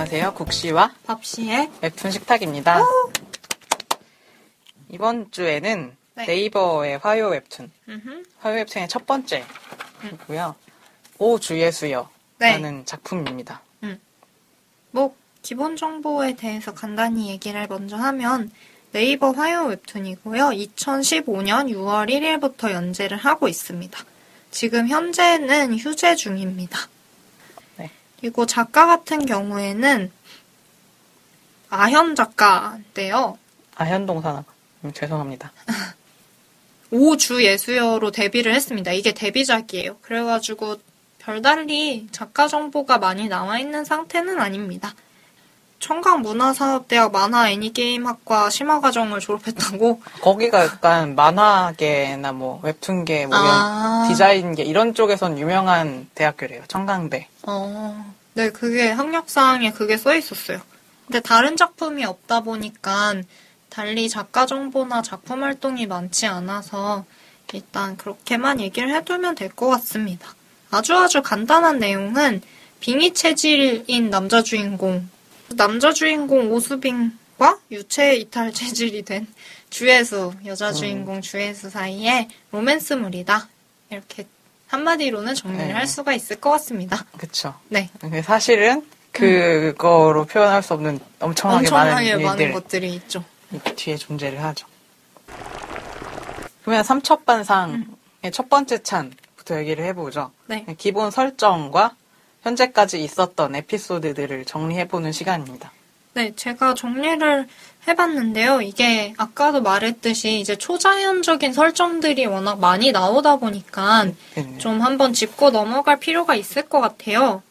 안녕하세요. 국시와 밥시의 웹툰 식탁입니다. 이번 주에는 네이버의 화요 웹툰, 화요 웹툰의 첫 번째이고요. 오 주의 수여라는 작품입니다. 뭐 기본 정보에 대해서 간단히 얘기를 먼저 하면 네이버 화요 웹툰이고요. 2015년 6월 1일부터 연재를 하고 있습니다. 지금 현재는 휴재 중입니다. 네. 그리고 작가 같은 경우에는 아현 작가인데요. 아현동산 죄송합니다. 오주 예수여로 데뷔를 했습니다. 이게 데뷔작이에요. 그래가지고 별달리 작가 정보가 많이 나와 있는 상태는 아닙니다. 청강문화산업대학 만화 애니게임학과 심화과정을 졸업했다고? 거기가 약간 만화계나 뭐 웹툰계, 뭐 이런 디자인계 이런 쪽에선 유명한 대학교래요. 청강대. 네, 그게 학력사항에 그게 써 있었어요. 근데 다른 작품이 없다 보니까 달리 작가 정보나 작품 활동이 많지 않아서 일단 그렇게만 얘기를 해두면 될 것 같습니다. 아주 간단한 내용은 빙의 체질인 남자 주인공 오수빈과 유체 이탈 체질이 된 주혜수, 여자 주인공 주혜수 사이에 로맨스물이다. 이렇게 한마디로는 정리를 할 수가 있을 것 같습니다. 그쵸. 네. 사실은 그거로 표현할 수 없는 엄청나게 많은 것들이 있죠. 뒤에 존재를 하죠. 그러면 삼첩반상의 첫 번째 찬부터 얘기를 해보죠. 네. 기본 설정과 현재까지 있었던 에피소드들을 정리해보는 시간입니다. 네, 제가 정리를 해봤는데요. 이게 아까도 말했듯이 이제 초자연적인 설정들이 워낙 많이 나오다 보니까 좀 한번 짚고 넘어갈 필요가 있을 것 같아요.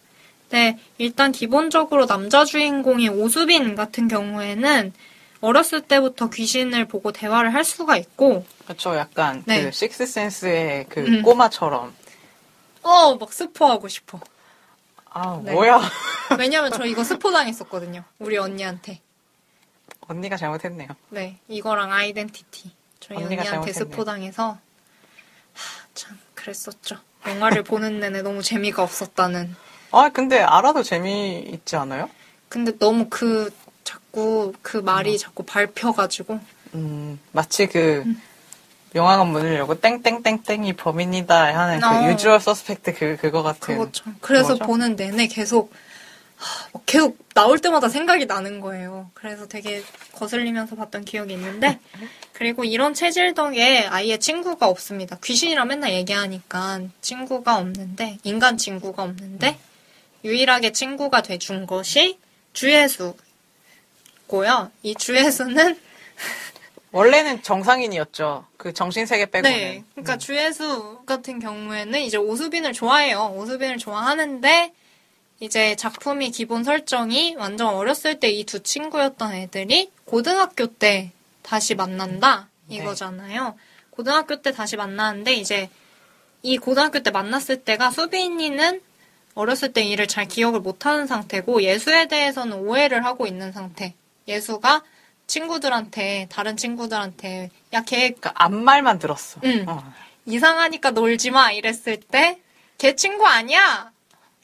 네, 일단 기본적으로 남자 주인공인 오수빈 같은 경우에는 어렸을 때부터 귀신을 보고 대화를 할 수가 있고 그렇죠. 약간 그 식스센스의 그 꼬마처럼 막 스포하고 싶어. 뭐야. 왜냐면 저 이거 스포당했었거든요. 우리 언니한테. 언니가 잘못했네요. 네, 이거랑 아이덴티티. 저희 언니한테 스포당해서 참 그랬었죠. 영화를 보는 내내 너무 재미가 없었다는. 근데 알아도 재미있지 않아요? 근데 너무 자꾸 그 말이 자꾸 밟혀가지고. 마치 영화관 문을 열고 땡땡땡땡이 범인이다 하는 그 유주얼 서스펙트 그거 같은. 그거죠. 그래서 그거죠? 보는 내내 계속 나올 때마다 생각이 나는 거예요. 그래서 되게 거슬리면서 봤던 기억이 있는데 그리고 이런 체질 덕에 아예 친구가 없습니다. 귀신이라 맨날 얘기하니까 친구가 없는데 인간 친구가 없는데 유일하게 친구가 돼준 것이 주혜수고요. 이 주혜수는 원래는 정상인이었죠. 그 정신세계 빼고는. 네. 그러니까 주혜수 같은 경우에는 이제 오수빈을 좋아해요. 오수빈을 좋아하는데 이제 작품이 기본 설정이 완전 어렸을 때 이 두 친구였던 애들이 고등학교 때 다시 만난다 이거잖아요. 고등학교 때 다시 만나는데 이제 이 고등학교 때 만났을 때가 수빈이는 어렸을 때 일을 잘 기억을 못하는 상태고 예수에 대해서는 오해를 하고 있는 상태. 예수가 다른 친구들한테 걔 앞말만 들었어. 이상하니까 놀지 마 이랬을 때 걔 친구 아니야.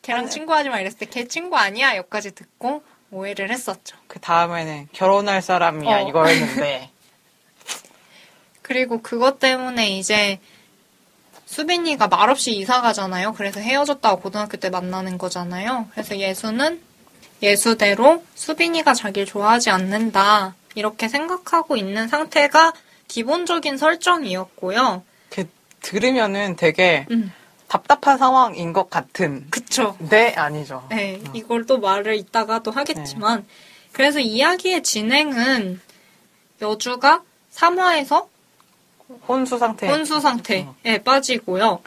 걔랑 친구하지 마 이랬을 때 걔 친구 아니야 여기까지 듣고 오해를 했었죠. 그 다음에는 결혼할 사람이야 이거였는데. 그리고 그것 때문에 이제 수빈이가 말없이 이사 가잖아요. 그래서 헤어졌다고 고등학교 때 만나는 거잖아요. 그래서 예수는 예수대로 수빈이가 자기를 좋아하지 않는다. 이렇게 생각하고 있는 상태가 기본적인 설정이었고요. 들으면은 되게 답답한 상황인 것 같은. 그쵸. 네, 아니죠. 네, 이걸 또 말을 이따가 또 하겠지만. 그래서 이야기의 진행은 여주가 3화에서 혼수 상태에 빠지고요.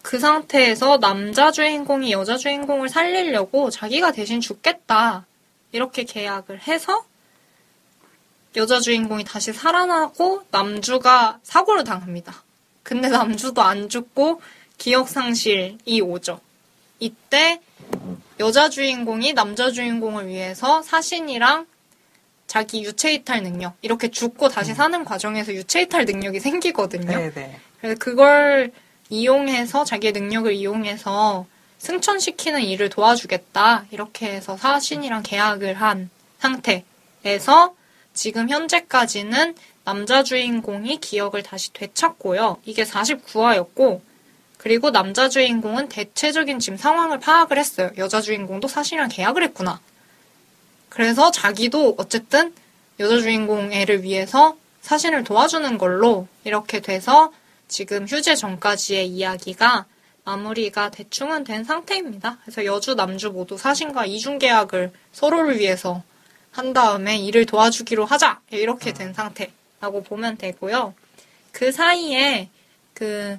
그 상태에서 남자 주인공이 여자 주인공을 살리려고 자기가 대신 죽겠다. 이렇게 계약을 해서 여자 주인공이 다시 살아나고 남주가 사고를 당합니다. 근데 남주도 안 죽고 기억상실이 오죠. 이때 여자 주인공이 남자 주인공을 위해서 사신이랑 자기 유체이탈 능력 이렇게 죽고 다시 사는 과정에서 유체이탈 능력이 생기거든요. 네네. 그래서 그걸 이용해서 자기의 능력을 이용해서 승천시키는 일을 도와주겠다. 이렇게 해서 사신이랑 계약을 한 상태에서 지금 현재까지는 남자 주인공이 기억을 다시 되찾고요. 이게 49화였고, 그리고 남자 주인공은 대체적인 지금 상황을 파악을 했어요. 여자 주인공도 사신이랑 계약을 했구나. 그래서 자기도 어쨌든 여자 주인공 애를 위해서 사신을 도와주는 걸로 이렇게 돼서 지금 휴재 전까지의 이야기가 마무리가 대충은 된 상태입니다. 그래서 여주, 남주 모두 사신과 이중계약을 서로를 위해서 한 다음에 일을 도와주기로 하자! 이렇게 된 상태라고 보면 되고요. 그 사이에 그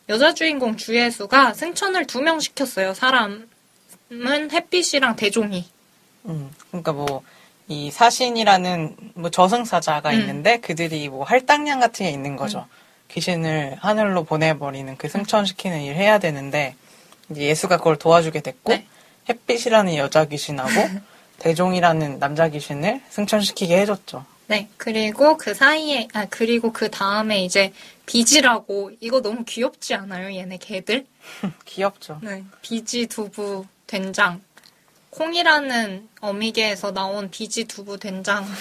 여자 주인공 주예수가 승천을 2명 시켰어요. 사람은 햇빛이랑 대종이. 그러니까 뭐 이 사신이라는 뭐 저승사자가 있는데 그들이 뭐 할당량 같은 게 있는 거죠. 귀신을 하늘로 보내버리는 그 승천시키는 일을 해야 되는데 이제 예수가 그걸 도와주게 됐고 네. 햇빛이라는 여자 귀신하고 대종이라는 남자 귀신을 승천시키게 해줬죠. 네, 그리고 그 사이에, 그리고 그 다음에 이제 비지라고, 이거 너무 귀엽지 않아요? 얘네 개들? 귀엽죠. 네, 비지, 두부, 된장. 콩이라는 어미개에서 나온 비지, 두부, 된장이라는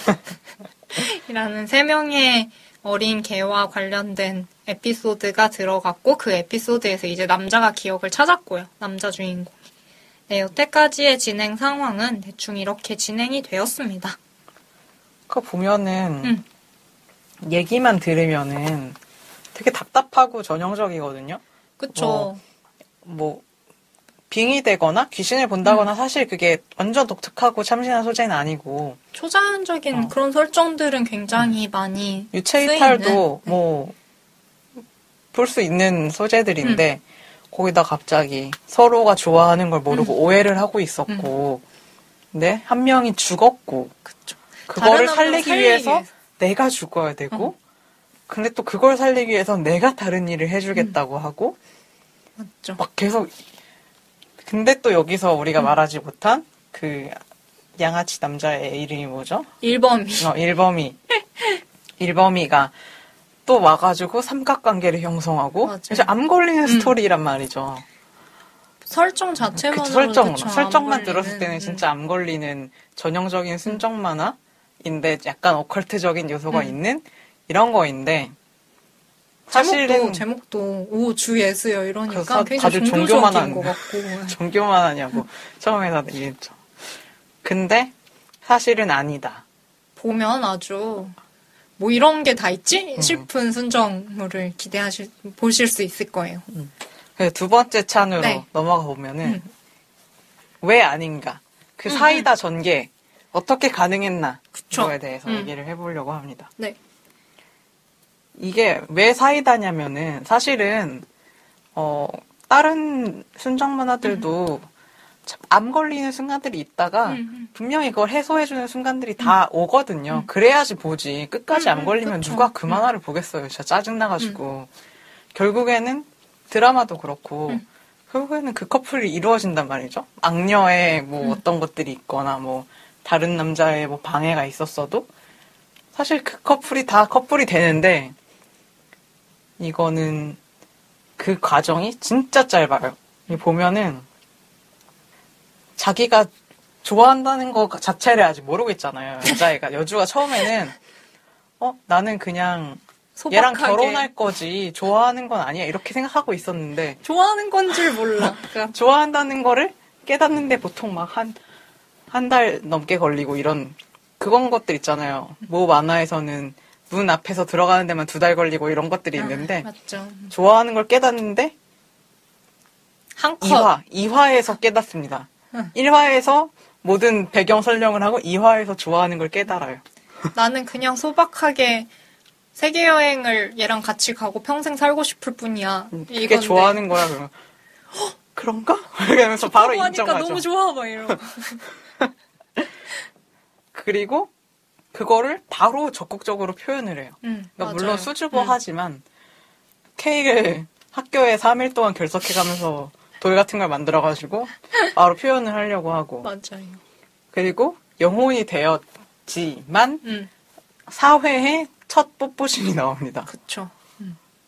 3명의 어린 개와 관련된 에피소드가 들어갔고, 그 에피소드에서 이제 남자가 기억을 찾았고요. 남자 주인공이. 네, 여태까지의 진행 상황은 대충 이렇게 진행이 되었습니다. 그거 보면은 얘기만 들으면은 되게 답답하고 전형적이거든요. 그쵸. 뭐 빙이 되거나 귀신을 본다거나 사실 그게 완전 독특하고 참신한 소재는 아니고 초자연적인 그런 설정들은 굉장히 많이 유체이탈도 뭐 볼 수 있는 소재들인데 거기다 갑자기 서로가 좋아하는 걸 모르고 오해를 하고 있었고 근데 한 명이 죽었고 그쵸. 그거를 살리기 위해서 내가 죽어야 되고 근데 또 그걸 살리기 위해서 내가 다른 일을 해주겠다고 하고 맞죠. 막 계속 근데 또 여기서 우리가 말하지 못한 그 양아치 남자의 이름이 뭐죠? 일범이. 일범이가 또 와가지고 삼각관계를 형성하고 맞아요. 암 걸리는 스토리란 말이죠. 설정 자체만으로 설정만 들었을 때는 진짜 암 걸리는 전형적인 순정 만화인데 약간 오컬트적인 요소가 있는 이런 거인데 사실은 제목도 오 주 예수요 이러니까 다들 종교만 종교적인 것 같고 종교만 하냐고 처음에 다들 이랬죠. 근데 사실은 아니다. 보면 아주 뭐 이런 게 다 있지 싶은 순정물을 보실 수 있을 거예요. 두 번째 찬으로 넘어가 보면은 왜 아닌가 그 사이다 전개 어떻게 가능했나 그거에 대해서 얘기를 해보려고 합니다. 네. 이게 왜 사이다냐면은 사실은 다른 순정 만화들도 암 걸리는 순간들이 있다가 분명히 그걸 해소해주는 순간들이 다 오거든요. 그래야지 보지. 끝까지 암 걸리면 누가 그 만화를 보겠어요. 진짜 짜증나가지고. 결국에는 드라마도 그렇고 결국에는 그 커플이 이루어진단 말이죠. 악녀의 뭐 어떤 것들이 있거나 뭐 다른 남자의 뭐 방해가 있었어도 사실 그 커플이 다 커플이 되는데 이거는 그 과정이 진짜 짧아요. 보면은 자기가 좋아한다는 거 자체를 아직 모르겠잖아요. 여주가 처음에는 나는 그냥 소박하게. 얘랑 결혼할 거지 좋아하는 건 아니야 이렇게 생각하고 있었는데 좋아하는 건 줄 몰라. 그러니까 좋아한다는 거를 깨닫는데 보통 막 한 달 넘게 걸리고 이런 그건 것들 있잖아요. 뭐 만화에서는 문 앞에서 들어가는 데만 2달 걸리고 이런 것들이 있는데 맞죠. 좋아하는 걸 깨닫는데 한 컷. 2화에서 깨닫습니다. 1화에서 모든 배경 설명을 하고 2화에서 좋아하는 걸 깨달아요. 나는 그냥 소박하게 세계여행을 얘랑 같이 가고 평생 살고 싶을 뿐이야. 그게 이건데. 좋아하는 거야 그러면 그런가? 이러면서 바로 인정하죠. 너무 좋아 막 이러고. 그리고 그거를 바로 적극적으로 표현을 해요. 그러니까 물론 수줍어하지만 케이크를 학교에 3일 동안 결석해가면서 돌 같은 걸 만들어가지고 바로 표현을 하려고 하고 맞아요. 그리고 영혼이 되었지만 4회에 첫 뽀뽀신이 나옵니다. 그쵸.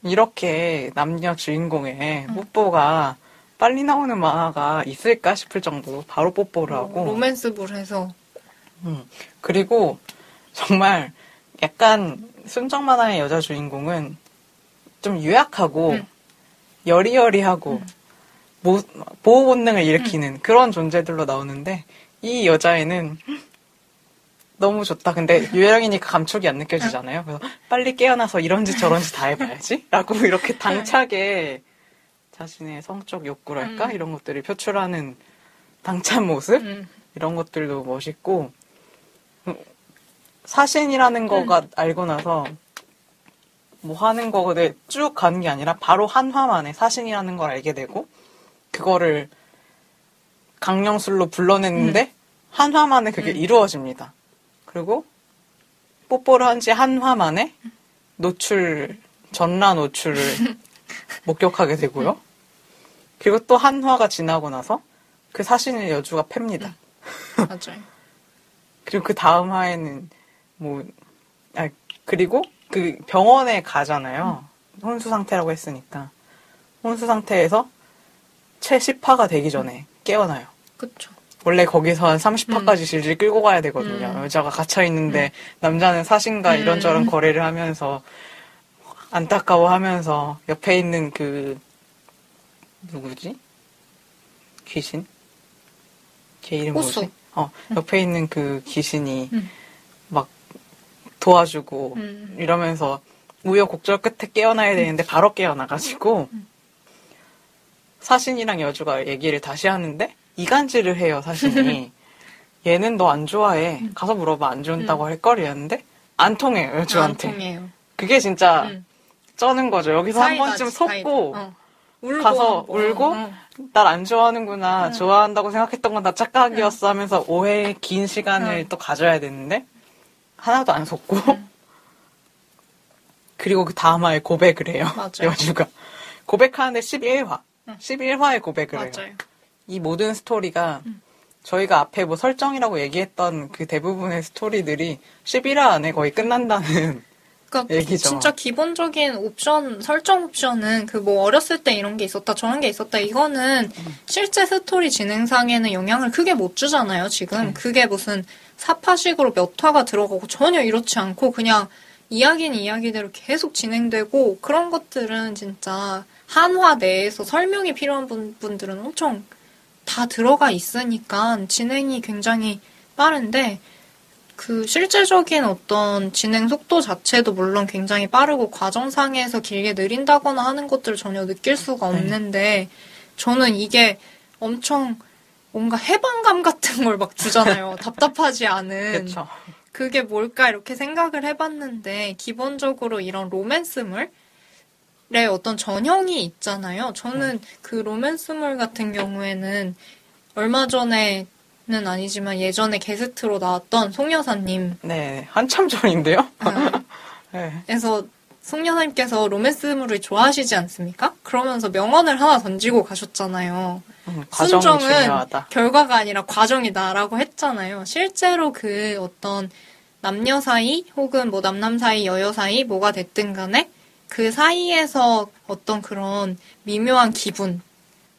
이렇게 남녀 주인공의 뽀뽀가 빨리 나오는 만화가 있을까 싶을 정도로 바로 뽀뽀를 하고. 로맨스물 해서. 그리고 정말 약간 순정 만화의 여자 주인공은 좀 유약하고 여리여리하고 보호 본능을 일으키는 그런 존재들로 나오는데 이 여자애는 너무 좋다. 근데 유해령이니까 감촉이 안 느껴지잖아요. 그래서 빨리 깨어나서 이런지 저런지 다 해봐야지 라고 이렇게 당차게 자신의 성적 욕구랄까? 이런 것들을 표출하는 당찬 모습? 이런 것들도 멋있고 사신이라는 거가 알고 나서 뭐 하는 거에 쭉 가는 게 아니라 바로 한 화 만에 사신이라는 걸 알게 되고 그거를 강령술로 불러냈는데 한 화 만에 그게 이루어집니다. 그리고 뽀뽀를 한 지 한 화 만에 전라 노출을 목격하게 되고요. 그리고 또 한 화가 지나고 나서 그 사신을 여주가 팹니다. 맞아요. 그리고 그 다음 화에는 그리고 그 병원에 가잖아요. 혼수 상태라고 했으니까. 혼수 상태에서 채 10화가 되기 전에 깨어나요. 그쵸. 원래 거기서 한 30화까지 질질 끌고 가야 되거든요. 여자가 갇혀있는데 남자는 사신과 이런저런 거래를 하면서 안타까워하면서 옆에 있는 그 누구지? 귀신? 걔 이름 뭐지? 옆에 있는 그 귀신이 막 도와주고 이러면서 우여곡절 끝에 깨어나야 되는데 바로 깨어나가지고 사신이랑 여주가 얘기를 다시 하는데 이간질을 해요, 사신이. 얘는 너 안 좋아해. 가서 물어봐. 안 좋다고 할 걸 이랬는데 안 통해요, 여주한테. 안 통해요. 그게 진짜 쩌는 거죠. 여기서 한 번쯤 속고 가서 울고 날 안 좋아하는구나. 좋아한다고 생각했던 건 나 착각이었어 하면서 오해의 긴 시간을 또 가져야 되는데 하나도 안 속고 그리고 그 다음 화에 고백을 해요. 맞아요. 여주가. 고백하는데 11화. 11화에 고백을 해요. 맞아요. 이 모든 스토리가 저희가 앞에 뭐 설정이라고 얘기했던 그 대부분의 스토리들이 11화 안에 거의 끝난다는 그러니까 얘기죠. 진짜 기본적인 설정 옵션은 그 뭐 어렸을 때 이런 게 있었다, 저런 게 있었다. 이거는 실제 스토리 진행상에는 영향을 크게 못 주잖아요, 지금. 그게 무슨 사파식으로 몇 화가 들어가고 전혀 이렇지 않고 그냥 이야기는 이야기대로 계속 진행되고 그런 것들은 진짜 한화 내에서 설명이 필요한 분들은 엄청 다 들어가 있으니까 진행이 굉장히 빠른데 그 실제적인 어떤 진행 속도 자체도 물론 굉장히 빠르고 과정상에서 길게 느린다거나 하는 것들을 전혀 느낄 수가 없는데 저는 이게 엄청 뭔가 해방감 같은 걸 막 주잖아요. 답답하지 않은. 그쵸. 그게 뭘까 이렇게 생각을 해봤는데 기본적으로 이런 로맨스물의 어떤 전형이 있잖아요. 저는 그 로맨스물 같은 경우에는 얼마 전에는 아니지만 예전에 게스트로 나왔던 송여사님. 네, 한참 전인데요. 네. 그래서 송여사님께서 로맨스물을 좋아하시지 않습니까? 그러면서 명언을 하나 던지고 가셨잖아요. 순정은 중요하다. 결과가 아니라 과정이다라고 했잖아요. 실제로 그 어떤 남녀 사이 혹은 뭐 남남 사이 여여 사이 뭐가 됐든 간에 그 사이에서 어떤 그런 미묘한 기분,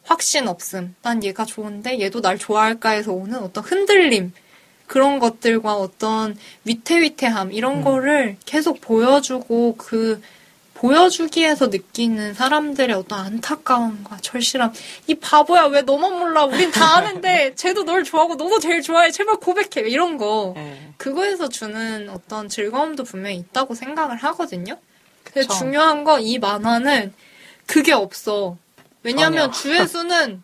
확신 없음, 난 얘가 좋은데 얘도 날 좋아할까 해서 오는 어떤 흔들림, 그런 것들과 어떤 위태위태함 이런 거를 계속 보여주고 그 보여주기에서 느끼는 사람들의 어떤 안타까움과 절실함. 이 바보야 왜 너만 몰라. 우린 다 아는데 쟤도 널 좋아하고 너도 제일 좋아해. 제발 고백해. 이런 거. 그거에서 주는 어떤 즐거움도 분명히 있다고 생각을 하거든요. 근데 중요한 건 이 만화는 그게 없어. 왜냐하면 주혜수는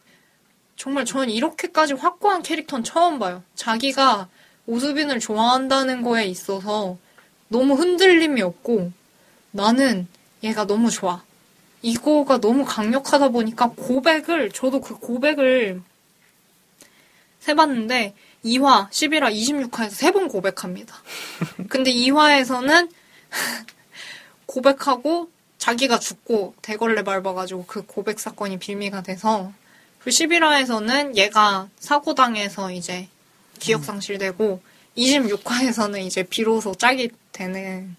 정말 저는 이렇게까지 확고한 캐릭터는 처음 봐요. 자기가 오수빈을 좋아한다는 거에 있어서 너무 흔들림이 없고 나는 얘가 너무 좋아. 이거가 너무 강력하다 보니까 저도 그 고백을 세봤는데 2화, 11화, 26화에서 3번 고백합니다. 근데 2화에서는 고백하고 자기가 죽고 대걸레 밟아가지고 그 고백 사건이 빌미가 돼서 그 11화에서는 얘가 사고당해서 이제 기억상실되고 26화에서는 이제 비로소 짝이 되는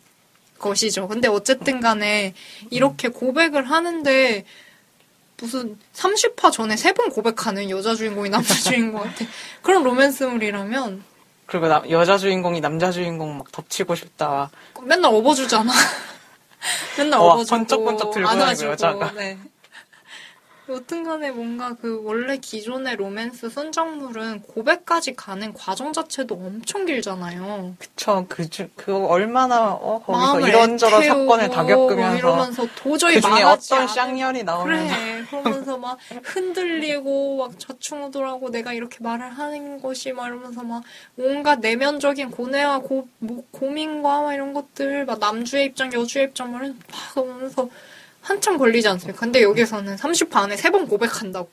것이죠. 근데 어쨌든 간에 이렇게 고백을 하는데 무슨 30화 전에 3번 고백하는 여자 주인공이 남자 주인공한테 그런 로맨스물이라면 그리고 여자 주인공이 남자 주인공 막 덮치고 싶다. 맨날 업어주잖아. 맨날 업어주고 번쩍번쩍 들고 다니고 여자가. 네. 여튼간에 뭔가 그 원래 기존의 로맨스 순정물은 고백까지 가는 과정 자체도 엄청 길잖아요. 그쵸. 그거 얼마나 거기서 이런저런 사건을 다 겪으면서 이러면서 도저히 그 중에 말하지 어떤 쌍년이 나오면서 그래. 그러면서 막 흔들리고 막 좌충우돌하고 내가 이렇게 말을 하는 것이 막 이러면서 막 온갖 내면적인 고뇌와 고민과 막 이런 것들 막 남주의 입장 여주의 입장 막 하면서 한참 걸리지 않습니까? 근데 여기서는 30화 안에 3번 고백한다고.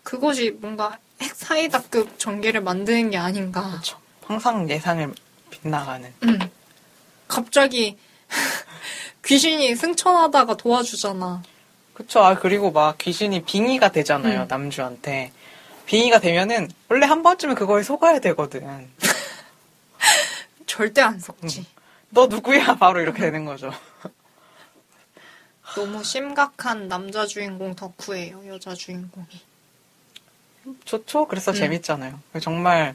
그것이 뭔가 핵사이다급 전개를 만드는 게 아닌가. 그렇죠. 항상 예상을 빗나가는. 갑자기 귀신이 승천하다가 도와주잖아. 그쵸. 그리고 막 귀신이 빙의가 되잖아요. 남주한테. 빙의가 되면은 원래 한 번쯤은 그거에 속아야 되거든. 절대 안 속지. 너 누구야? 바로 이렇게 되는 거죠. 너무 심각한 남자 주인공 덕후예요. 여자 주인공이. 좋죠. 그래서 재밌잖아요. 정말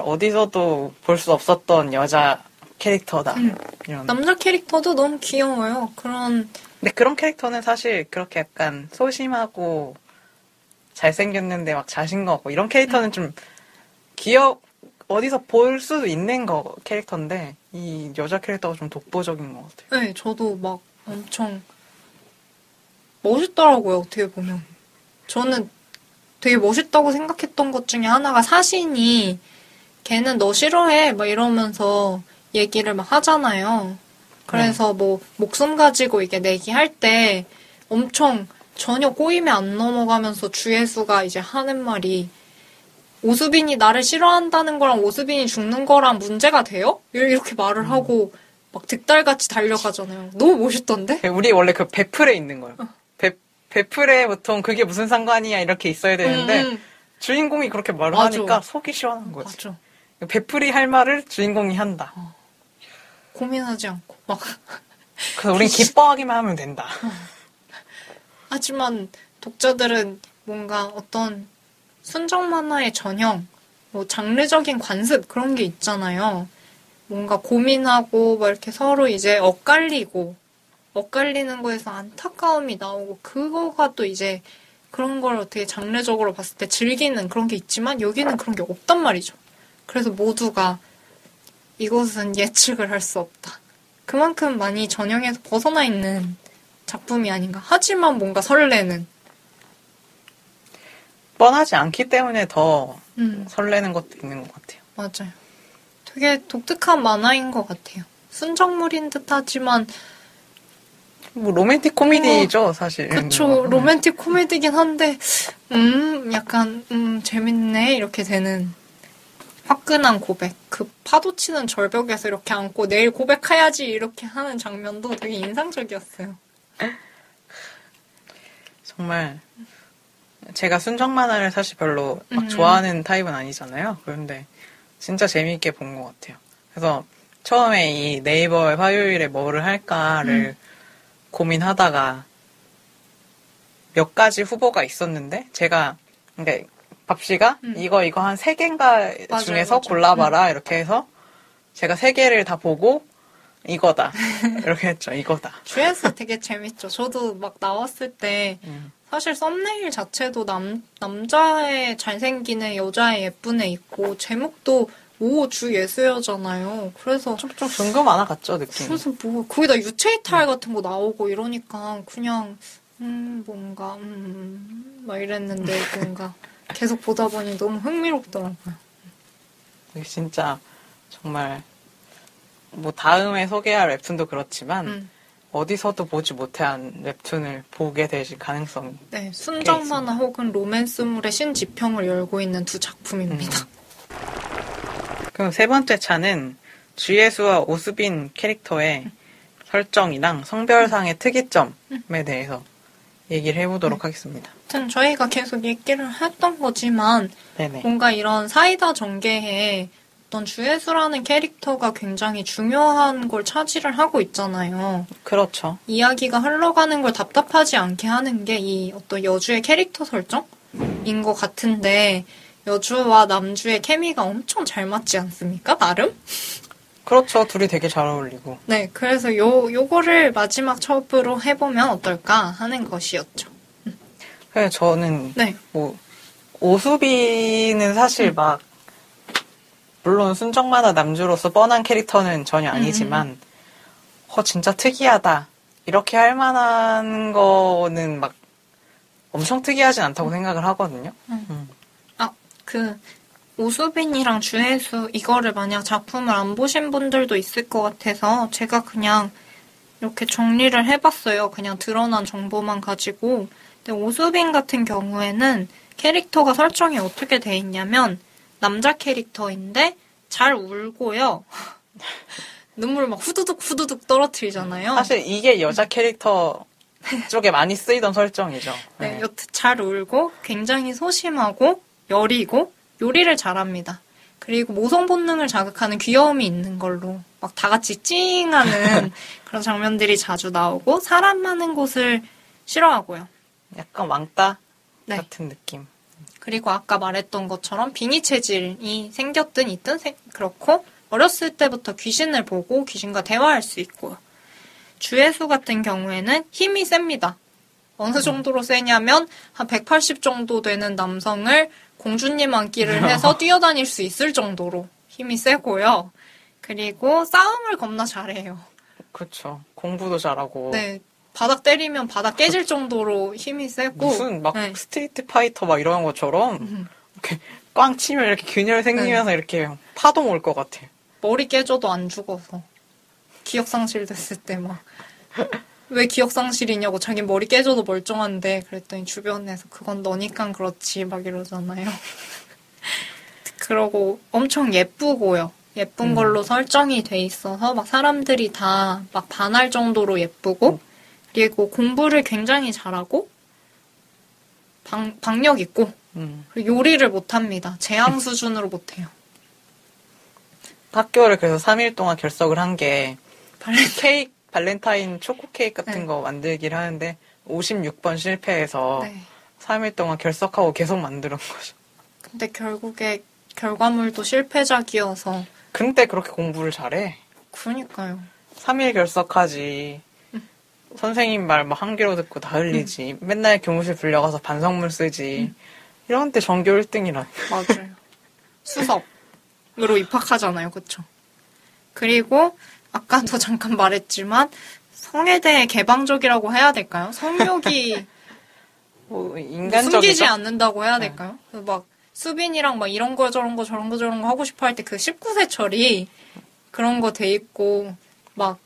어디서도 볼 수 없었던 여자 캐릭터다. 이런. 남자 캐릭터도 너무 귀여워요. 근데 그런 캐릭터는 사실 그렇게 약간 소심하고 잘생겼는데 막 자신감 없고 이런 캐릭터는 좀 어디서 볼 수도 있는 캐릭터인데 이 여자 캐릭터가 좀 독보적인 것 같아요. 네, 저도 막 엄청 멋있더라고요. 어떻게 보면. 저는 되게 멋있다고 생각했던 것 중에 하나가 사신이 걔는 너 싫어해 막 이러면서 얘기를 막 하잖아요. 그래서 뭐 목숨 가지고 이게 내기할 때 엄청 전혀 꼬임에 안 넘어가면서 주예수가 이제 하는 말이 오수빈이 나를 싫어한다는 거랑 오수빈이 죽는 거랑 문제가 돼요? 이렇게 말을 하고 막 득달같이 달려가잖아요. 너무 멋있던데? 우리 원래 그 베풀에 있는 거예요. 베풀에 보통 그게 무슨 상관이야 이렇게 있어야 되는데 주인공이 그렇게 말을 하니까 속이 시원한 거지. 맞아. 베풀이 할 말을 주인공이 한다. 고민하지 않고 막. 그래서 우린 기뻐하기만 하면 된다. 하지만 독자들은 뭔가 어떤 순정 만화의 전형, 뭐 장르적인 관습 그런 게 있잖아요. 뭔가 고민하고 막 이렇게 서로 이제 엇갈리는 거에서 안타까움이 나오고 그거가 또 이제 그런 걸 어떻게 장르적으로 봤을 때 즐기는 그런 게 있지만 여기는 그런 게 없단 말이죠. 그래서 모두가 이것은 예측을 할 수 없다. 그만큼 많이 전형에서 벗어나 있는 작품이 아닌가. 하지만 뭔가 설레는. 뻔하지 않기 때문에 더 설레는 것도 있는 것 같아요. 맞아요. 되게 독특한 만화인 것 같아요. 순정물인 듯 하지만 뭐 로맨틱 코미디죠, 사실. 그쵸. 로맨틱 코미디긴 한데 약간 재밌네 이렇게 되는 화끈한 고백. 그 파도치는 절벽에서 이렇게 앉고 내일 고백해야지 이렇게 하는 장면도 되게 인상적이었어요. 정말 제가 순정 만화를 사실 별로 막 좋아하는 타입은 아니잖아요. 그런데 진짜 재미있게 본 것 같아요. 그래서 처음에 이 네이버의 화요일에 뭐를 할까를 고민하다가 몇 가지 후보가 있었는데 제가 그러니까 밥씨가 이거 한 3개인가 맞아요, 중에서 맞아요. 골라봐라 이렇게 해서 제가 3개를 다 보고 이거다 이렇게 했죠. 이거다. 주에서 되게 재밌죠. 저도 막 나왔을 때 사실 썸네일 자체도 남자의 잘생긴 애, 여자의 예쁜 애 있고 제목도 오 주예수여잖아요. 그래서 좀 중금 만화 같죠 느낌. 그래서 뭐 거기다 유체이탈 같은 거 나오고 이러니까 그냥 뭔가 막 이랬는데 뭔가 계속 보다 보니 너무 흥미롭더라고요. 진짜 정말 뭐 다음에 소개할 웹툰도 그렇지만 어디서도 보지 못한 웹툰을 보게 되실 가능성이 네, 순정 만화 혹은 로맨스물의 신지평을 열고 있는 두 작품입니다. 그럼 세 번째 차는 주예수와 오수빈 캐릭터의 설정이랑 성별상의 특이점에 대해서 얘기를 해보도록 하겠습니다. 아무튼 저희가 계속 얘기를 했던 거지만 네네. 뭔가 이런 사이다 전개에 어떤 주혜수라는 캐릭터가 굉장히 중요한 걸 차지를 하고 있잖아요. 그렇죠. 이야기가 흘러가는 걸 답답하지 않게 하는 게 이 어떤 여주의 캐릭터 설정인 것 같은데 여주와 남주의 케미가 엄청 잘 맞지 않습니까? 나름? 그렇죠. 둘이 되게 잘 어울리고. 네, 그래서 요거를 마지막 첩으로 해보면 어떨까 하는 것이었죠. 그래서 저는 네. 뭐 오수비는 사실 막 물론 순정만화 남주로서 뻔한 캐릭터는 전혀 아니지만 진짜 특이하다. 이렇게 할 만한 거는 막 엄청 특이하진 않다고 생각을 하거든요. 오수빈이랑 주혜수 이거를 만약 작품을 안 보신 분들도 있을 것 같아서 제가 그냥 이렇게 정리를 해봤어요. 그냥 드러난 정보만 가지고. 근데 오수빈 같은 경우에는 캐릭터가 설정이 어떻게 돼 있냐면 남자 캐릭터인데 잘 울고요. 눈물 막 후두둑 떨어뜨리잖아요. 사실 이게 여자 캐릭터 쪽에 많이 쓰이던 설정이죠. 네, 여튼 잘 울고 굉장히 소심하고 여리고 요리를 잘합니다. 그리고 모성 본능을 자극하는 귀여움이 있는 걸로 막 다 같이 찡하는 그런 장면들이 자주 나오고 사람 많은 곳을 싫어하고요. 약간 왕따 네. 같은 느낌. 그리고 아까 말했던 것처럼 빙의 체질이 생겼든 있든 그렇고 어렸을 때부터 귀신을 보고 귀신과 대화할 수 있고요. 주혜수 같은 경우에는 힘이 셉니다. 어느 정도로 세냐면 한 180 정도 되는 남성을 공주님 안기를 해서 뛰어다닐 수 있을 정도로 힘이 세고요. 그리고 싸움을 겁나 잘해요. 그렇죠. 공부도 잘하고. 네. 바닥 때리면 바닥 깨질 정도로 힘이 세고. 무슨 막 스트리트 파이터 막 이런 것처럼 이렇게 꽝 치면 이렇게 균열 생기면서 이렇게 파동 올 것 같아요. 머리 깨져도 안 죽어서. 기억상실 됐을 때 막. 왜 기억상실이냐고 자기 머리 깨져도 멀쩡한데 그랬더니 주변에서 그건 너니까 그렇지 막 이러잖아요. 그러고 엄청 예쁘고요. 예쁜 걸로 설정이 돼 있어서 막 사람들이 다 막 반할 정도로 예쁘고 그리고 공부를 굉장히 잘하고 박력 있고 그리고 요리를 못합니다. 재앙 수준으로 못해요. 학교를 그래서 3일 동안 결석을 한 게 케이크 발렌타인 초코 케이크 같은 거 만들기를 하는데 56번 실패해서 3일 동안 결석하고 계속 만드는 거죠. 근데 결국에 결과물도 실패작이어서. 근데 그렇게 공부를 잘해? 그러니까요. 3일 결석하지. 선생님 말 막 한 귀로 듣고 다 흘리지. 맨날 교무실 불려가서 반성문 쓰지. 이런 때 전교 1등이라니. 맞아요. 수석으로 입학하잖아요. 그쵸? 그리고 아까도 잠깐 말했지만 성애대 개방적이라고 해야 될까요? 성욕이 뭐 인간적이죠? 숨기지 않는다고 해야 될까요? 막 수빈이랑 막 이런 거 저런 거 저런 거 저런 거 하고 싶어 할 때 그 19세 처리 그런 거 돼 있고 막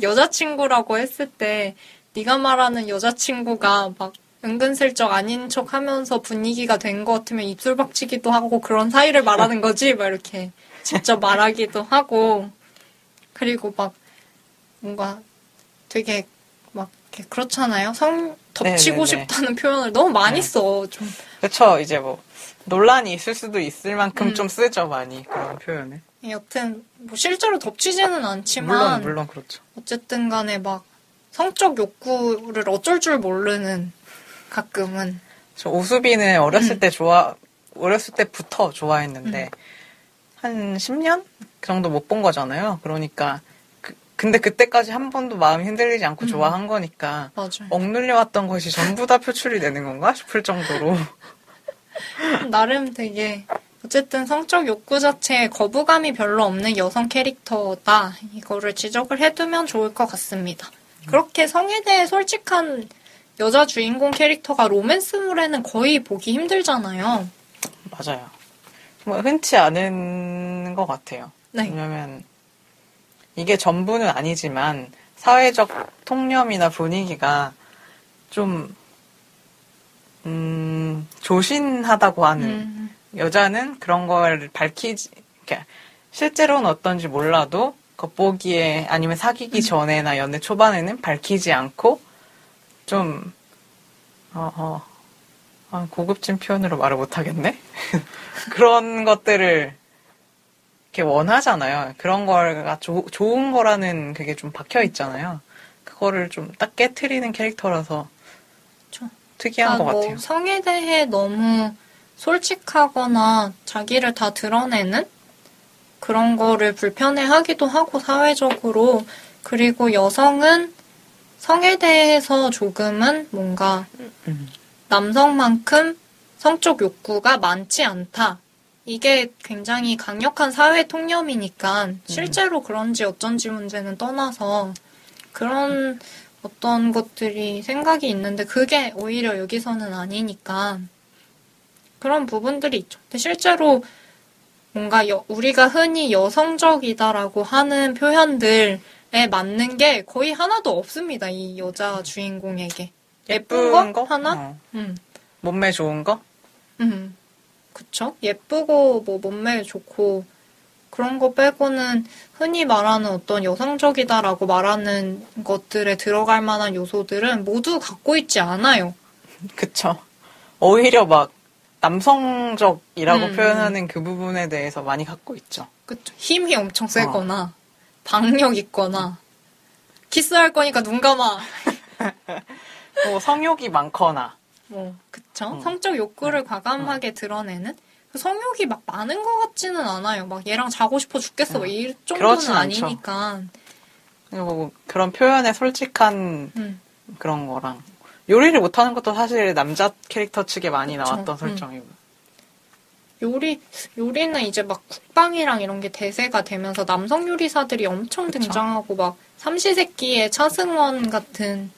여자친구라고 했을 때 네가 말하는 여자친구가 막 은근슬쩍 아닌 척 하면서 분위기가 된 것 같으면 입술 박치기도 하고 그런 사이를 말하는 거지 막 이렇게 직접 말하기도 하고 그리고 막 뭔가 되게 막 이렇게 그렇잖아요. 덮치고 싶다는 표현을 너무 많이 써. 좀. 그렇죠. 이제 뭐 논란이 있을 수도 있을 만큼 좀 쓰죠 많이 그런 표현을. 여튼 뭐 실제로 덮치지는 않지만 물론 그렇죠. 어쨌든 간에 막 성적 욕구를 어쩔 줄 모르는 가끔은. 저 오수빈은 어렸을 때부터 좋아했는데 한 10년 그 정도 못 본 거잖아요. 그러니까 근데 그때까지 한 번도 마음이 흔들리지 않고 좋아한 거니까 맞아요. 억눌려왔던 것이 전부 다 표출이 되는 건가 싶을 정도로. 나름 되게 어쨌든 성적 욕구 자체에 거부감이 별로 없는 여성 캐릭터다. 이거를 지적을 해두면 좋을 것 같습니다. 그렇게 성에 대해 솔직한 여자 주인공 캐릭터가 로맨스물에는 거의 보기 힘들잖아요. 맞아요. 정말 흔치 않은 것 같아요. 네. 왜냐면 이게 전부는 아니지만 사회적 통념이나 분위기가 좀 조신하다고 하는 여자는 그런 걸 밝히지 그러니까 실제로는 어떤지 몰라도 겉보기에 아니면 사귀기 전에나 연애 초반에는 밝히지 않고 좀 고급진 표현으로 말을 못하겠네. 그런 것들을 이렇게 원하잖아요. 그런 거가 좋은 거라는 그게 좀 박혀 있잖아요. 그거를 좀 딱 깨트리는 캐릭터라서 특이한 것 같아요. 성에 대해 너무 솔직하거나 자기를 다 드러내는 그런 거를 불편해하기도 하고 사회적으로. 그리고 여성은 성에 대해서 조금은 뭔가 남성만큼 성적 욕구가 많지 않다. 이게 굉장히 강력한 사회 통념이니까 실제로 그런지 어쩐지 문제는 떠나서 그런 어떤 것들이 생각이 있는데 그게 오히려 여기서는 아니니까 그런 부분들이 있죠. 근데 실제로 뭔가 우리가 흔히 여성적이다라고 하는 표현들에 맞는 게 거의 하나도 없습니다. 이 여자 주인공에게. 예쁜 거? 하나? 몸매 좋은 거? 그쵸? 예쁘고 뭐 몸매 좋고 그런 거 빼고는 흔히 말하는 어떤 여성적이다라고 말하는 것들에 들어갈 만한 요소들은 모두 갖고 있지 않아요. 그쵸. 오히려 막 남성적이라고 표현하는 그 부분에 대해서 많이 갖고 있죠. 그쵸. 힘이 엄청 세거나 박력 있거나 키스할 거니까 눈 감아. 뭐 성욕이 많거나. 그쵸. 성적 욕구를 과감하게 드러내는 성욕이 막 많은 것 같지는 않아요. 막 얘랑 자고 싶어 죽겠어. 막 이 정도는 아니니까. 그리고 뭐 그런 표현에 솔직한 그런 거랑 요리를 못하는 것도 사실 남자 캐릭터 측에 많이 나왔던 설정이고. 요리는 이제 막 국방이랑 이런 게 대세가 되면서 남성 요리사들이 엄청 등장하고 막 삼시세끼의 차승원 같은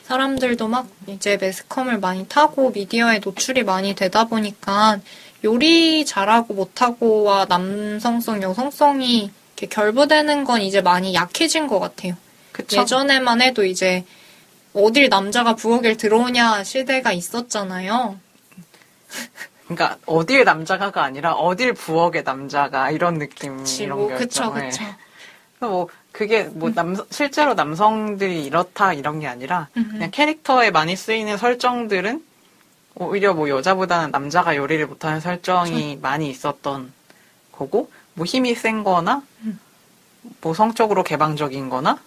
사람들도 막 이제 매스컴을 많이 타고 미디어에 노출이 많이 되다 보니까 요리 잘하고 못하고와 남성성, 여성성이 이렇게 결부되는 건 이제 많이 약해진 것 같아요. 그쵸? 예전에만 해도 이제 어딜 남자가 부엌에 들어오냐 시대가 있었잖아요. 그러니까 어딜 남자가가 아니라 어딜 부엌에 남자가 이런 느낌 이런 게 그쵸. 뭐 그게 뭐 실제로 남성들이 이렇다 이런 게 아니라 그냥 캐릭터에 많이 쓰이는 설정들은 오히려 뭐 여자보다는 남자가 요리를 못하는 설정이 많이 있었던 거고 뭐 힘이 센 거나 뭐 성적으로 개방적인 거나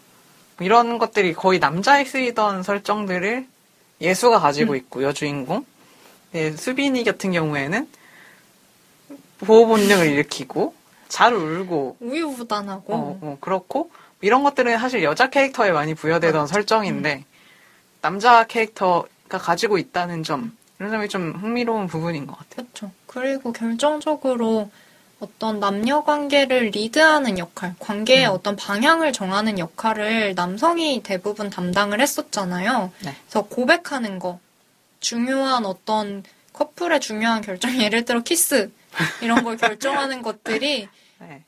뭐 이런 것들이 거의 남자에 쓰이던 설정들을 예수가 가지고 있고 여주인공 수빈이 같은 경우에는 보호 본능을 일으키고 잘 울고 우유부단하고 그렇고 이런 것들은 사실 여자 캐릭터에 많이 부여되던 설정인데 남자 캐릭터가 가지고 있다는 점 이런 점이 좀 흥미로운 부분인 것 같아요. 그렇죠. 그리고 결정적으로 어떤 남녀 관계를 리드하는 역할, 관계의 어떤 방향을 정하는 역할을 남성이 대부분 담당을 했었잖아요. 네. 그래서 고백하는 거, 중요한 어떤 커플의 중요한 결정, 예를 들어 키스 이런 걸 결정하는 것들이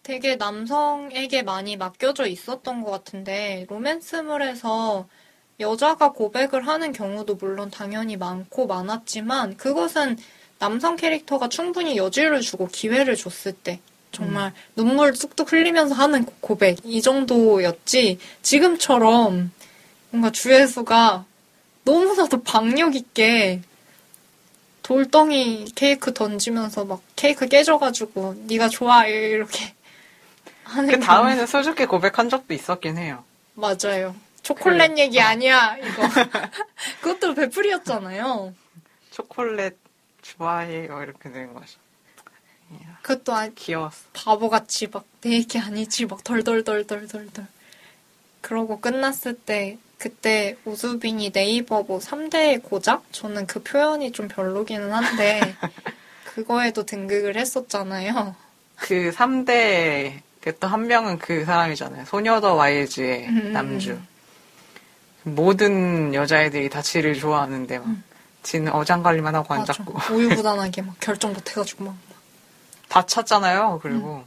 되게 남성에게 많이 맡겨져 있었던 것 같은데 로맨스물에서 여자가 고백을 하는 경우도 물론 당연히 많았지만 그것은 남성 캐릭터가 충분히 여지를 주고 기회를 줬을 때 정말 눈물 뚝뚝 흘리면서 하는 고백 이 정도였지 지금처럼 뭔가 주혜수가 너무나도 박력 있게 돌덩이 케이크 던지면서 막 케이크 깨져가지고 네가 좋아 이렇게 하는 그 다음에는 수줍게 고백한 적도 있었긴 해요. 맞아요. 초콜릿 얘기 아니야 이거. 그것도 베풀이었잖아요. 초콜릿 좋아해요 이렇게 되는 거죠. 그것도 귀여웠어. 바보같이 막 내 얘기 아니지 막 덜덜덜덜덜덜. 그러고 끝났을 때 그때 오수빈이 네이버 뭐 3대 고작? 저는 그 표현이 좀 별로기는 한데 그거에도 등극을 했었잖아요. 그 3대 또 한 명은 그 사람이잖아요. 소녀더 와일즈의 남주. 모든 여자애들이 다 지를 좋아하는데 막 지는 어장관리만 하고 앉았고 우유부단하게 막 결정 못해가지고 막 다 찼잖아요. 그리고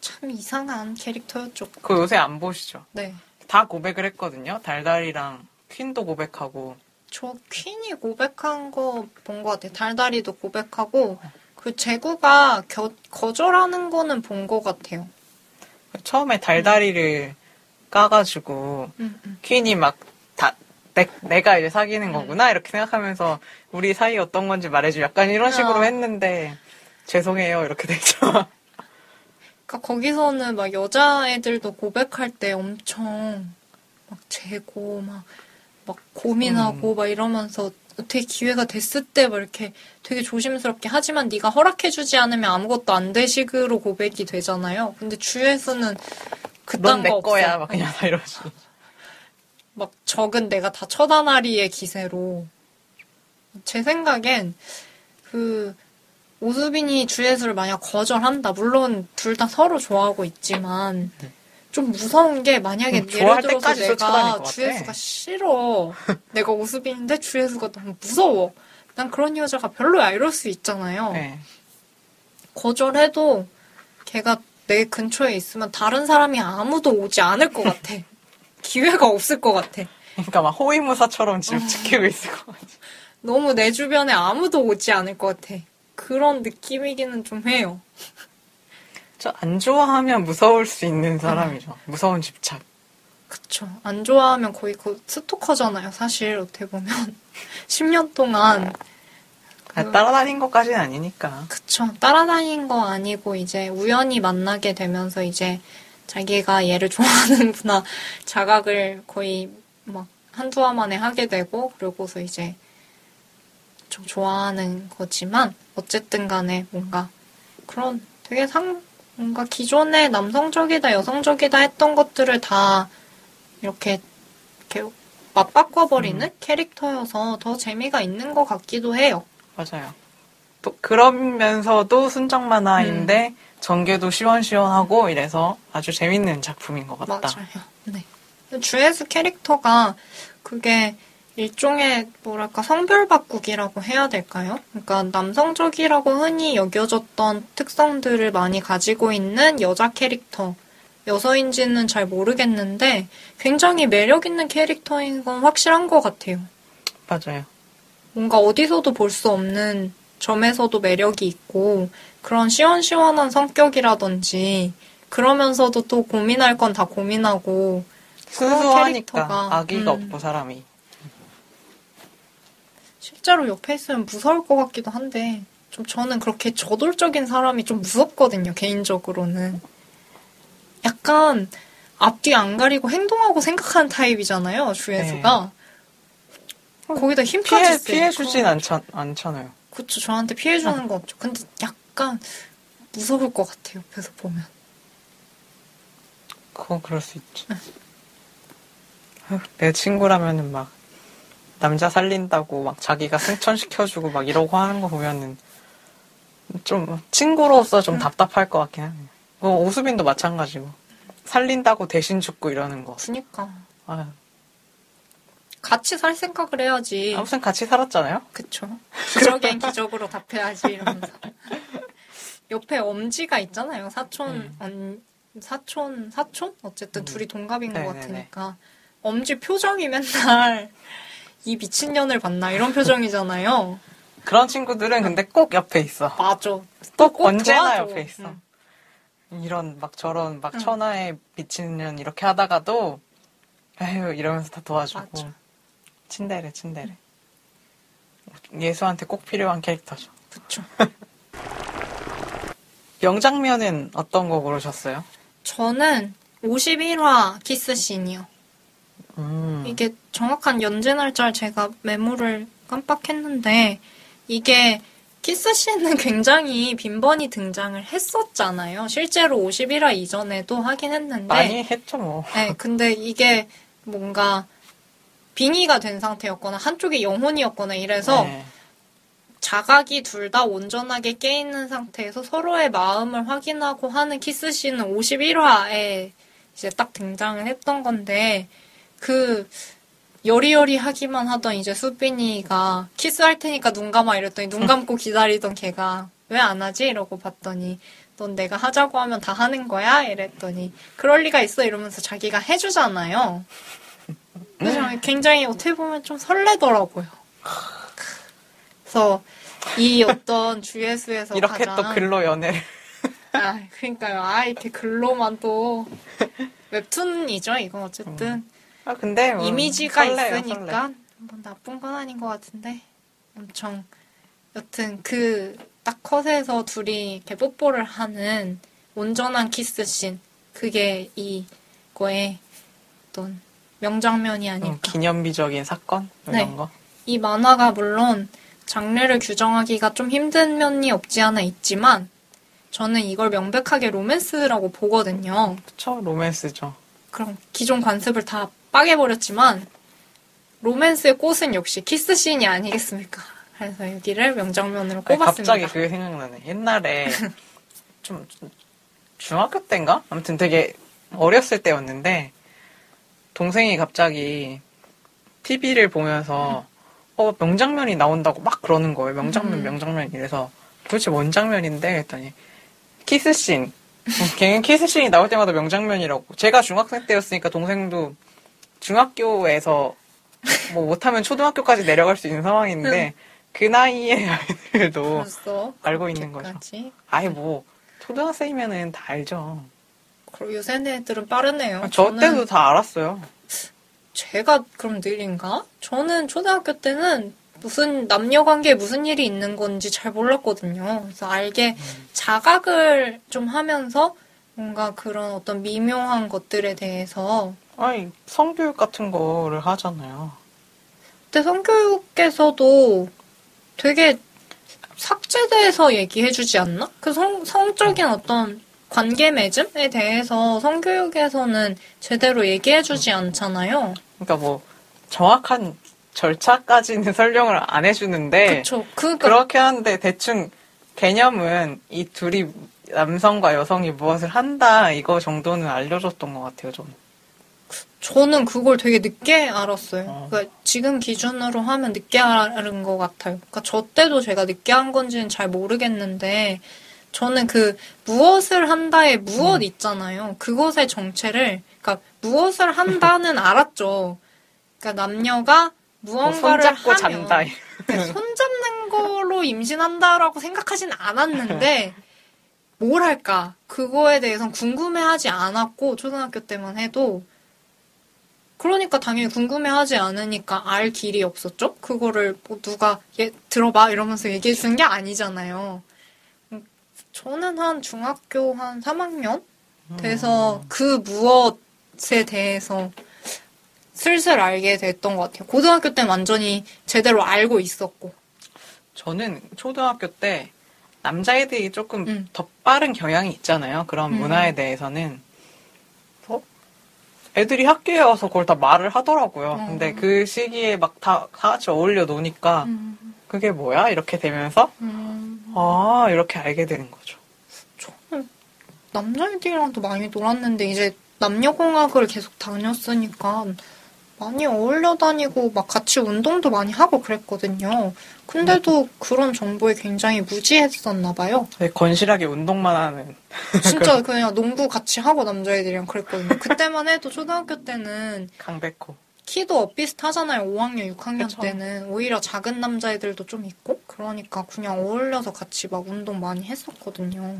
참 이상한 캐릭터였죠. 그 요새 안 보시죠? 네. 다 고백을 했거든요. 달달이랑 퀸도 고백하고. 저 퀸이 고백한 거 본 것 같아요. 달달이도 고백하고 그 재구가 거절하는 거는 본 것 같아요. 처음에 달달이를 까가지고 퀸이 막 내가 이제 사귀는 거구나 이렇게 생각하면서 우리 사이 어떤 건지 말해줘 약간 이런 식으로 했는데 죄송해요 이렇게 되죠. 그러니까 거기서는 막 여자애들도 고백할 때 엄청 막 재고 막 고민하고 막 이러면서 어떻게 기회가 됐을 때 막 이렇게 되게 조심스럽게 하지만 네가 허락해주지 않으면 아무것도 안 돼 식으로 고백이 되잖아요. 근데 주에서는 그딴 거 없어. 넌 내 거야 막 그냥 다 이러지. 막 적은 내가 다 처단하리의 기세로. 제 생각엔 오수빈이 주예수를 만약 거절한다. 물론 둘 다 서로 좋아하고 있지만 좀 무서운 게 만약에 예를 들어서 내가 주예수가 싫어. 내가 오수빈인데 주예수가 너무 무서워. 난 그런 여자가 별로야. 이럴 수 있잖아요. 네. 거절해도 걔가 내 근처에 있으면 다른 사람이 아무도 오지 않을 것 같아. 기회가 없을 것 같아. 그러니까 막 호위무사처럼 지금 지키고 있을 것 같아. 너무 내 주변에 아무도 오지 않을 것 같아. 그런 느낌이기는 좀 해요. 안 좋아하면 무서울 수 있는 사람이죠. 무서운 집착. 그쵸. 안 좋아하면 거의 스토커잖아요. 사실 어떻게 보면 10년 동안 따라다닌 것까지는 아니니까. 그쵸. 따라다닌 거 아니고 이제 우연히 만나게 되면서 이제 자기가 얘를 좋아하는구나 자각을 거의 막 한두 화 만에 하게 되고 그러고서 이제 좀 좋아하는 거지만 어쨌든 간에 뭔가 그런 되게 뭔가 기존에 남성적이다 여성적이다 했던 것들을 다 이렇게 맞바꿔버리는 캐릭터여서 더 재미가 있는 것 같기도 해요. 맞아요. 또 그러면서도 순정 만화인데 전개도 시원시원하고 이래서 아주 재밌는 작품인 것 같다. 맞아요. 네. 주예수 캐릭터가 그게 일종의 뭐랄까 성별 바꾸기라고 해야 될까요? 그러니까 남성적이라고 흔히 여겨졌던 특성들을 많이 가지고 있는 여자 캐릭터. 여서인지는 잘 모르겠는데 굉장히 매력 있는 캐릭터인 건 확실한 것 같아요. 맞아요. 뭔가 어디서도 볼 수 없는 점에서도 매력이 있고 그런 시원시원한 성격이라든지 그러면서도 또 고민할 건 다 고민하고 순수하니까 악의가 없고 사람이. 실제로 옆에 있으면 무서울 것 같기도 한데 좀 저는 그렇게 저돌적인 사람이 좀 무섭거든요. 개인적으로는. 약간 앞뒤 안 가리고 행동하고 생각하는 타입이잖아요. 주예수가. 네. 거기다 힘까지 쓰고. 피해주진 않잖아요. 그쵸. 저한테 피해주는 거 없죠. 근데 약간 무서울 것 같아요. 옆에서 보면. 그건 그럴 수 있지. 내 친구라면은 막 남자 살린다고 막 자기가 승천시켜주고 막 이러고 하는 거 보면은 좀 친구로서 좀 답답할 것 같긴 하네요. 오수빈도 마찬가지고 살린다고 대신 죽고 이러는 거. 그니까. 아유. 같이 살 생각을 해야지. 무슨 같이 살았잖아요? 그쵸. 기적엔 기적으로 답해야지 이러면서. 옆에 엄지가 있잖아요. 사촌? 어쨌든 둘이 동갑인 것 같으니까. 엄지 표정이 맨날 이 미친년을 봤나 이런 표정이잖아요. 그런 친구들은 근데 꼭 옆에 있어. 맞아. 꼭 언제나 도와줘. 옆에 있어. 이런 막 저런 막 천하의 미친년 이렇게 하다가도 에휴 이러면서 다 도와주고. 맞아. 친데레. 예수한테 꼭 필요한 캐릭터죠. 그쵸. 명장면은 어떤 거 고르셨어요? 저는 51화 키스씬이요. 이게 정확한 연재 날짜를 제가 메모를 깜빡했는데 이게 키스씬은 굉장히 빈번히 등장을 했었잖아요. 실제로 51화 이전에도 하긴 했는데 많이 했죠 뭐. 네, 근데 이게 뭔가 빙의가 된 상태였거나 한쪽이 영혼이었거나 이래서 자각이 둘 다 온전하게 깨있는 상태에서 서로의 마음을 확인하고 하는 키스씬은 51화에 이제 딱 등장을 했던 건데 여리여리하기만 하던 이제 수빈이가 키스할 테니까 눈 감아 이랬더니 눈 감고 기다리던 걔가 왜 안 하지? 이러고 봤더니 넌 내가 하자고 하면 다 하는 거야? 이랬더니 그럴 리가 있어 이러면서 자기가 해주잖아요. 그래서 굉장히 어떻게 보면 좀 설레더라고요. 그래서 이 어떤 주예수에서 이렇게 가장 또 글로 연애를 그러니까요. 이렇게 글로만 또 웹툰이죠 이거 어쨌든. 근데 이미지가 설레요, 있으니까 뭐 나쁜 건 아닌 것 같은데 엄청 여튼 딱 컷에서 둘이 이렇게 뽀뽀를 하는 온전한 키스씬. 그게 이거의 어떤 명장면이 아닐까. 기념비적인 사건? 이런 거? 이 만화가 물론 장르를 규정하기가 좀 힘든 면이 없지 않아 있지만 저는 이걸 명백하게 로맨스라고 보거든요. 그쵸, 로맨스죠. 그럼 기존 관습을 다 빠개버렸지만 로맨스의 꽃은 역시 키스씬이 아니겠습니까? 그래서 여기를 명장면으로 꼽았습니다. 갑자기 그게 생각나네. 옛날에 좀 중학교 때인가? 아무튼 되게 어렸을 때였는데 동생이 갑자기 TV를 보면서 명장면이 나온다고 막 그러는 거예요. 명장면 이래서 도대체 뭔 장면인데? 했더니 키스씬. 걔는 키스씬이 나올 때마다 명장면이라고. 제가 중학생 때였으니까 동생도 중학교에서 뭐 못하면 초등학교까지 내려갈 수 있는 상황인데 그 나이에 아이들도 알고 있는 거죠. 아이 뭐 초등학생이면은 다 알죠. 그럼 요새 애들은 빠르네요. 저 때도 다 알았어요. 제가 그럼 느린가? 저는 초등학교 때는 무슨 남녀관계에 무슨 일이 있는 건지 잘 몰랐거든요. 그래서 자각을 좀 하면서 뭔가 그런 어떤 미묘한 것들에 대해서 아니 성교육 같은 거를 하잖아요. 그때 성교육에서도 되게 삭제돼서 얘기해주지 않나? 그 성적인 어떤 관계 맺음에 대해서 성교육에서는 제대로 얘기해주지 않잖아요. 그러니까 뭐 정확한 절차까지는 설명을 안 해주는데 그쵸. 그렇게 하는데 대충 개념은 이 둘이 남성과 여성이 무엇을 한다 이거 정도는 알려줬던 것 같아요. 저는 그걸 되게 늦게 알았어요. 그러니까 지금 기준으로 하면 늦게 알은 것 같아요. 그러니까 저 때도 제가 늦게 한 건지는 잘 모르겠는데 저는 그 무엇을 한다의 무엇 있잖아요. 그것의 정체를 그러니까 무엇을 한다는 알았죠. 그러니까 남녀가 무언가를 손잡고 하면 잔다. 손잡는 거로 임신한다라고 생각하진 않았는데 뭘 할까? 그거에 대해서는 궁금해하지 않았고 초등학교 때만 해도 그러니까 당연히 궁금해하지 않으니까 알 길이 없었죠? 그거를 뭐 누가 들어봐 이러면서 얘기해 주는 게 아니잖아요. 저는 한 중학교 한 3학년 돼서 그 무엇에 대해서 슬슬 알게 됐던 것 같아요. 고등학교 때는 완전히 제대로 알고 있었고. 저는 초등학교 때 남자애들이 조금 더 빠른 경향이 있잖아요. 그런 문화에 대해서는. 애들이 학교에 와서 그걸 다 말을 하더라고요. 근데 그 시기에 막 다 같이 어울려 노니까 그게 뭐야? 이렇게 되면서 이렇게 알게 되는 거죠. 저는 남자애들이랑도 많이 놀았는데 이제 남녀공학을 계속 다녔으니까 많이 어울려 다니고 막 같이 운동도 많이 하고 그랬거든요. 근데도 그런 정보에 굉장히 무지했었나 봐요. 네, 건실하게 운동만 하는. 진짜 그냥 농구 같이 하고 남자애들이랑 그랬거든요. 그때만 해도 초등학교 때는 강백호. 키도 비슷하잖아요. 5학년, 6학년 그쵸. 때는 오히려 작은 남자애들도 좀 있고 그러니까 그냥 어울려서 같이 막 운동 많이 했었거든요.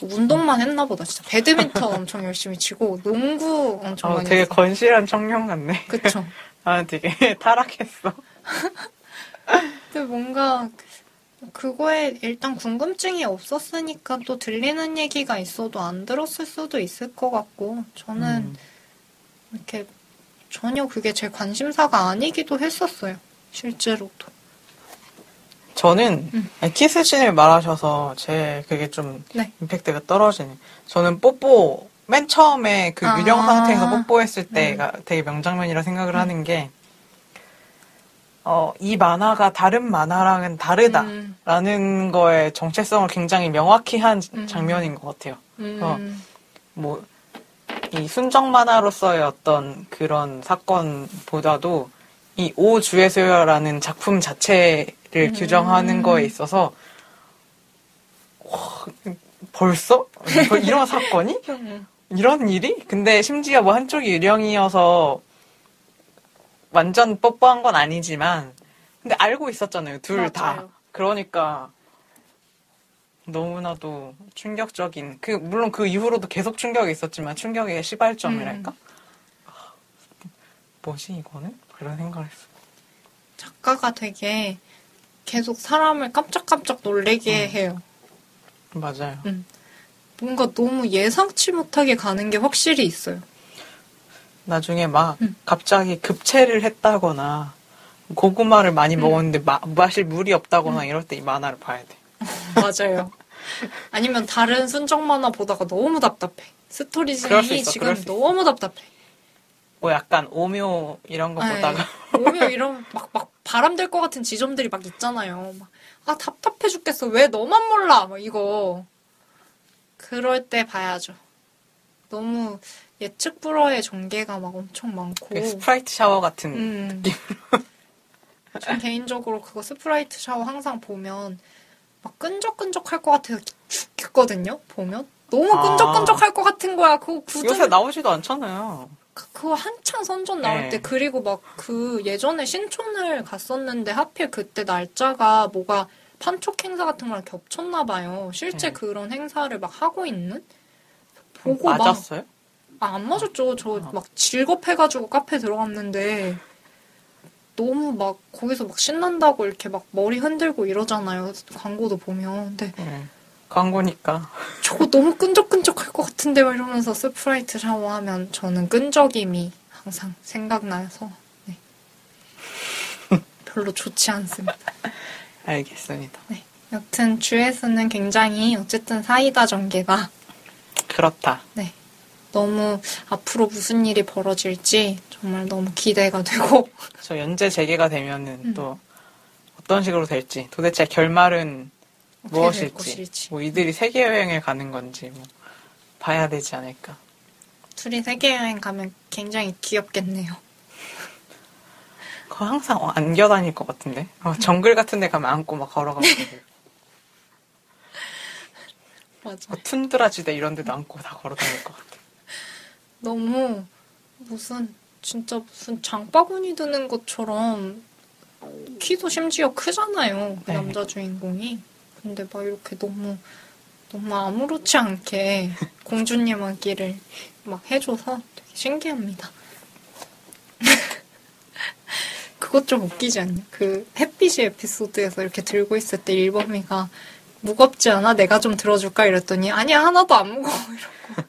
운동만 했나 보다. 진짜 배드민턴 엄청 열심히 치고 농구 엄청 많이 되게 했어요. 건실한 청년 같네. 그쵸. 아, 되게 타락했어. 근데 뭔가 그거에 일단 궁금증이 없었으니까 또 들리는 얘기가 있어도 안 들었을 수도 있을 것 같고 저는 이렇게 전혀 그게 제 관심사가 아니기도 했었어요. 실제로도. 저는 키스씬을 말하셔서 그게 좀 임팩트가 떨어지네. 저는 뽀뽀 맨 처음에 그 유령 상태에서 뽀뽀했을 때가 되게 명장면이라 생각을 하는 게 이 만화가 다른 만화랑은 다르다라는 거에 정체성을 굉장히 명확히 한 장면인 것 같아요. 뭐 이 순정 만화로서의 어떤 그런 사건보다도 이 오주에서요라는 작품 자체를 규정하는 거에 있어서 벌써? 이런 사건이? 이런 일이? 근데 심지어 뭐 한쪽이 유령이어서 완전 뽀뽀한 건 아니지만 근데 알고 있었잖아요. 둘 다. 그러니까 너무나도 충격적인 물론 그 이후로도 계속 충격이 있었지만 충격의 시발점이랄까? 뭐지 이거는? 이런 생각을 했어요. 작가가 되게 계속 사람을 깜짝깜짝 놀래게 해요. 맞아요. 뭔가 너무 예상치 못하게 가는 게 확실히 있어요. 나중에 막 갑자기 급체를 했다거나 고구마를 많이 먹었는데 마실 물이 없다거나 이럴 때 이 만화를 봐야 돼. 맞아요. 아니면 다른 순정 만화 보다가 너무 답답해. 스토리 진행이 지금 너무 답답해. 뭐 약간 오묘 이런 거 보다가 오묘 이런 막 바람 될 것 같은 지점들이 막 있잖아요. 막, 아 답답해 죽겠어. 왜 너만 몰라? 막 이거. 그럴 때 봐야죠. 너무 예측 불허의 전개가 막 엄청 많고. 스프라이트 샤워 같은 느낌. 전 개인적으로 그거 스프라이트 샤워 항상 보면 막 끈적끈적할 것 같아서 죽겠거든요. 보면 너무 끈적끈적할 것 같은 거야. 그거 요새 나오지도 않잖아요. 그거 한창 선전 나올 때 그리고 막 그 예전에 신촌을 갔었는데 하필 그때 날짜가 뭐가 판촉 행사 같은 거랑 겹쳤나 봐요. 실제 그런 행사를 막 하고 있는? 보고 맞았어요? 안 맞았죠. 저 막 질겁해가지고 카페 들어갔는데 너무 막 거기서 막 신난다고 이렇게 막 머리 흔들고 이러잖아요. 광고도 보면. 근데 광고니까. 저거 너무 끈적끈적할 것 같은데 막 이러면서 스프라이트 샤워하면 저는 끈적임이 항상 생각나서 네. 별로 좋지 않습니다. 알겠습니다. 네. 여튼 주에서는 굉장히 어쨌든 사이다 전개가 그렇다. 네. 너무 앞으로 무슨 일이 벌어질지 정말 너무 기대가 되고 저 연재 재개가 되면은 또 어떤 식으로 될지 도대체 결말은 무엇일지 뭐 이들이 세계 여행을 가는 건지 뭐 봐야 되지 않을까. 둘이 세계 여행 가면 굉장히 귀엽겠네요. 그거 항상 안겨 다닐 것 같은데. 정글 같은 데 가면 안고 막 걸어가고. 맞아. 툰드라지대 이런 데도 안고 다 걸어 다닐 것 같아. 너무 진짜 무슨 장바구니 드는 것처럼 키도 심지어 크잖아요. 그 남자 주인공이. 근데 막 이렇게 너무 아무렇지 않게 공주님 하기를 막 해줘서 되게 신기합니다. 그것 좀 웃기지 않냐? 그 햇빛이 에피소드에서 이렇게 들고 있을 때 일범이가 무겁지 않아? 내가 좀 들어줄까? 이랬더니 아니야 하나도 안 무거워 이러고.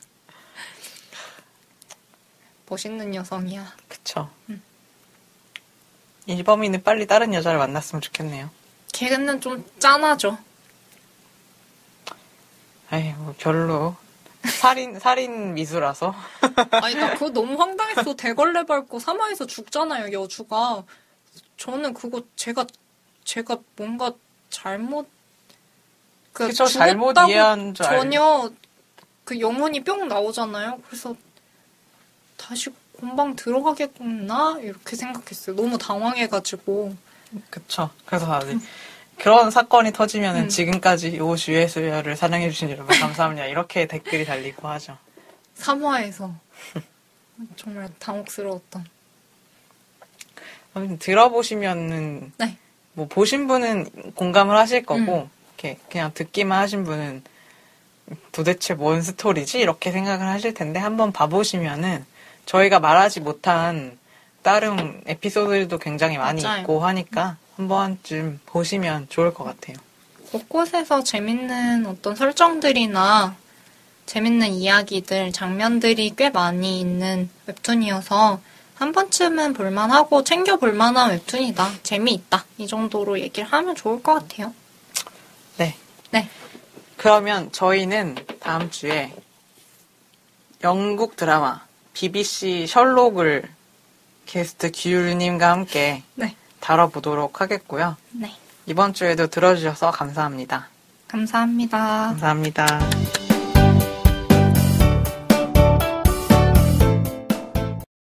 멋있는 여성이야. 그쵸. 일범이는 빨리 다른 여자를 만났으면 좋겠네요. 걔는 좀 짠하죠. 에이, 뭐 별로. 살인 미수라서. 아니, 나 그거 너무 황당했어. 대걸레 밟고 사마에서 죽잖아요, 여주가. 저는 그거 제가 뭔가 잘못, 그쵸, 잘못 이해한 줄 전혀 그 영혼이 뿅 나오잖아요. 그래서 다시 곤방 들어가겠구나? 이렇게 생각했어요. 너무 당황해가지고. 그쵸. 그래서 다들 그런 사건이 터지면은 지금까지 오 주예수여를 사랑해주신 여러분 감사합니다. 이렇게 댓글이 달리고 하죠. 3화에서. 정말 당혹스러웠던. 들어보시면은, 네. 뭐, 보신 분은 공감을 하실 거고, 이렇게 그냥 듣기만 하신 분은 도대체 뭔 스토리지? 이렇게 생각을 하실 텐데, 한번 봐보시면은, 저희가 말하지 못한 다른 에피소드들도 굉장히 많이 맞아요. 있고 하니까, 한 번쯤 보시면 좋을 것 같아요. 곳곳에서 재밌는 어떤 설정들이나 재밌는 이야기들, 장면들이 꽤 많이 있는 웹툰이어서 한 번쯤은 볼만하고 챙겨볼 만한 웹툰이다. 재미있다. 이 정도로 얘기를 하면 좋을 것 같아요. 네. 네. 그러면 저희는 다음 주에 영국 드라마 BBC 셜록을 게스트 규율님과 함께 네. 다뤄보도록 하겠고요. 네. 이번 주에도 들어주셔서 감사합니다. 감사합니다. 감사합니다.